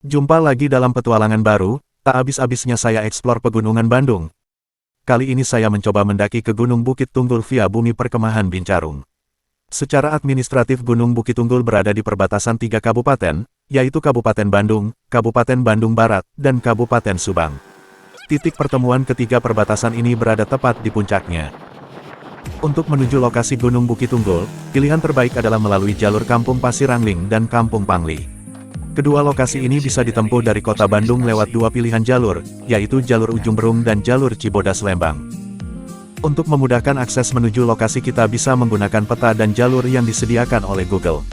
Jumpa lagi dalam petualangan baru, tak habis-habisnya saya eksplor pegunungan Bandung. Kali ini saya mencoba mendaki ke Gunung Bukit Tunggul via Bumi Perkemahan Bincarung. Secara administratif Gunung Bukit Tunggul berada di perbatasan 3 kabupaten, yaitu Kabupaten Bandung, Kabupaten Bandung Barat, dan Kabupaten Subang. Titik pertemuan ketiga perbatasan ini berada tepat di puncaknya. Untuk menuju lokasi Gunung Bukit Tunggul, pilihan terbaik adalah melalui jalur Kampung Pasir Angling dan Kampung Pangli. Kedua lokasi ini bisa ditempuh dari kota Bandung lewat dua pilihan jalur, yaitu jalur Ujung Berung dan jalur Cibodas Lembang. Untuk memudahkan akses menuju lokasi kita bisa menggunakan peta dan jalur yang disediakan oleh Google.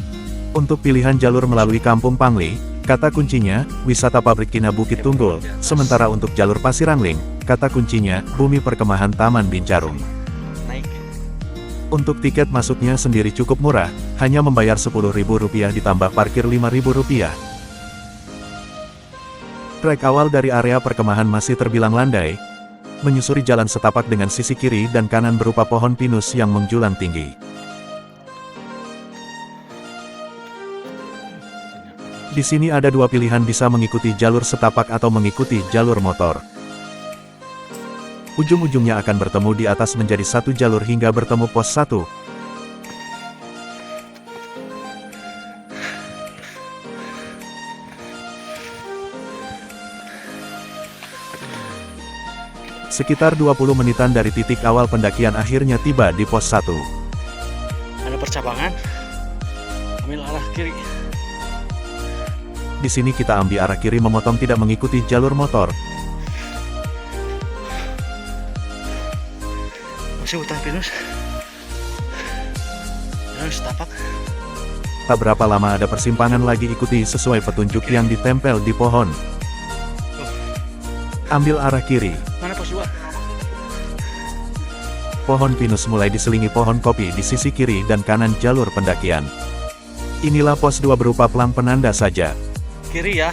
Untuk pilihan jalur melalui Kampung Pangli, kata kuncinya, wisata pabrik kina Bukit Tunggul, sementara untuk jalur Pasir Angling, kata kuncinya, Bumi Perkemahan Taman Bincarung. Untuk tiket masuknya sendiri cukup murah, hanya membayar Rp10.000 ditambah parkir Rp5.000. Trek awal dari area perkemahan masih terbilang landai, menyusuri jalan setapak dengan sisi kiri dan kanan berupa pohon pinus yang menjulang tinggi. Di sini ada dua pilihan, bisa mengikuti jalur setapak atau mengikuti jalur motor. Ujung-ujungnya akan bertemu di atas menjadi satu jalur hingga bertemu pos 1. Sekitar 20 menitan dari titik awal pendakian akhirnya tiba di pos 1. Ada percabangan, ambil arah kiri. Di sini kita ambil arah kiri memotong, tidak mengikuti jalur motor. Masih hutan pinus. Dan setapak. Tak berapa lama ada persimpangan lagi, ikuti sesuai petunjuk yang ditempel di pohon. Ambil arah kiri. Mana pos 2? Pohon pinus mulai diselingi pohon kopi di sisi kiri dan kanan jalur pendakian. Inilah pos 2 berupa pelang penanda saja. Kiri ya.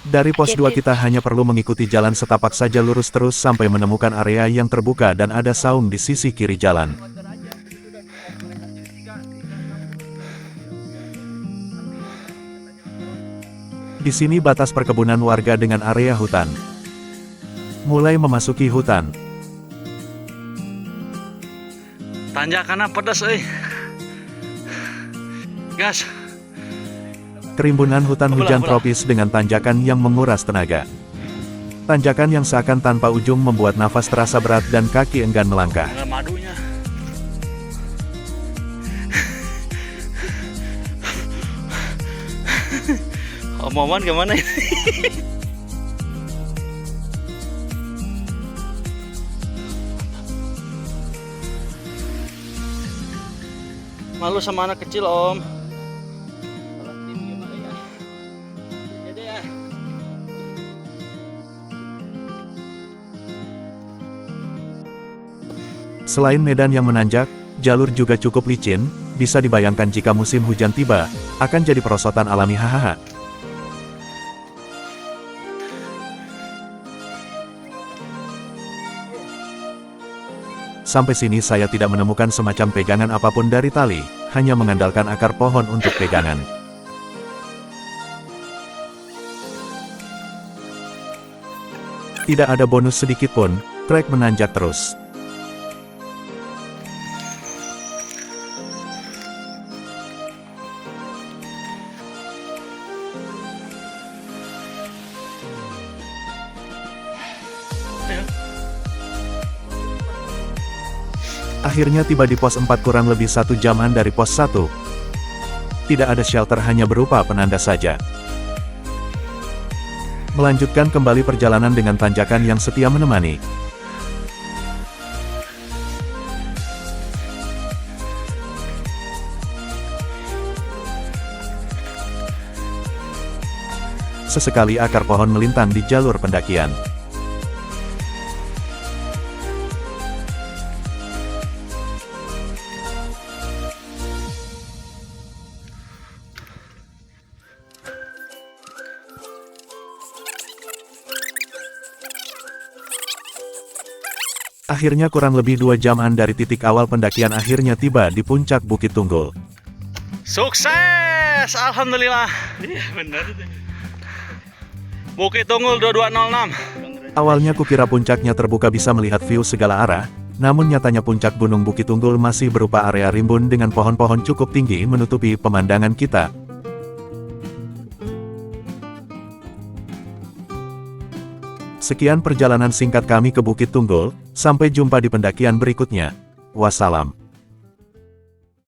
Dari pos 2 kita hanya perlu mengikuti jalan setapak saja lurus terus sampai menemukan area yang terbuka dan ada saung di sisi kiri jalan. Di sini batas perkebunan warga dengan area hutan. Mulai memasuki hutan. Tanjakannya pedas, gas. Kerimbunan hutan hujan tropis dengan tanjakan yang menguras tenaga. Tanjakan yang seakan tanpa ujung membuat nafas terasa berat dan kaki enggan melangkah. Madunya. Omongan gimana ini? Malu sama anak kecil, Om. Selain medan yang menanjak, jalur juga cukup licin, bisa dibayangkan jika musim hujan tiba, akan jadi perosotan alami hahaha. Sampai sini saya tidak menemukan semacam pegangan apapun dari tali, hanya mengandalkan akar pohon untuk pegangan. Tidak ada bonus sedikit pun, trek menanjak terus. Akhirnya tiba di pos 4 kurang lebih 1 jaman dari pos 1. Tidak ada shelter, hanya berupa penanda saja. Melanjutkan kembali perjalanan dengan tanjakan yang setia menemani. Sesekali akar pohon melintang di jalur pendakian. Akhirnya kurang lebih 2 jaman dari titik awal pendakian akhirnya tiba di puncak Bukit Tunggul. Sukses! Alhamdulillah. Iya benar. Bukit Tunggul 2206. Awalnya kukira puncaknya terbuka bisa melihat view segala arah, namun nyatanya puncak Gunung Bukit Tunggul masih berupa area rimbun dengan pohon-pohon cukup tinggi menutupi pemandangan kita. Sekian perjalanan singkat kami ke Bukit Tunggul, sampai jumpa di pendakian berikutnya. Wassalam.